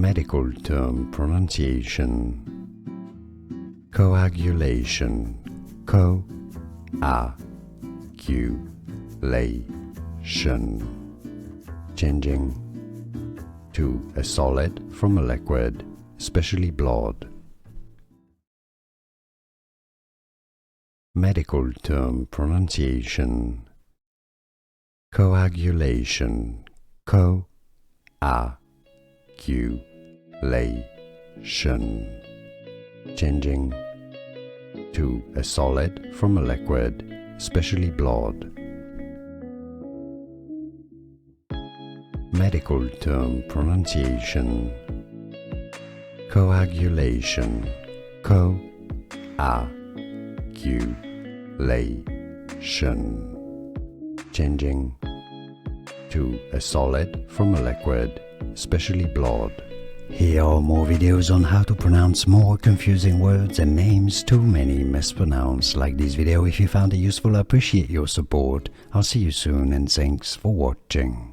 Medical term pronunciation. Coagulation. Co-a-q-lation. Changing to a solid from a liquid, especially blood. Medical term pronunciation. Coagulation. Co-a-q-lation. Changing to a solid from a liquid, especially blood. Medical term pronunciation. Coagulation. Co-a-q-lation. Changing to a solid from a liquid, especially blood. Here are more videos on how to pronounce more confusing words and names too many mispronounced. Like this video if you found it useful. I appreciate your support. I'll see you soon and thanks for watching.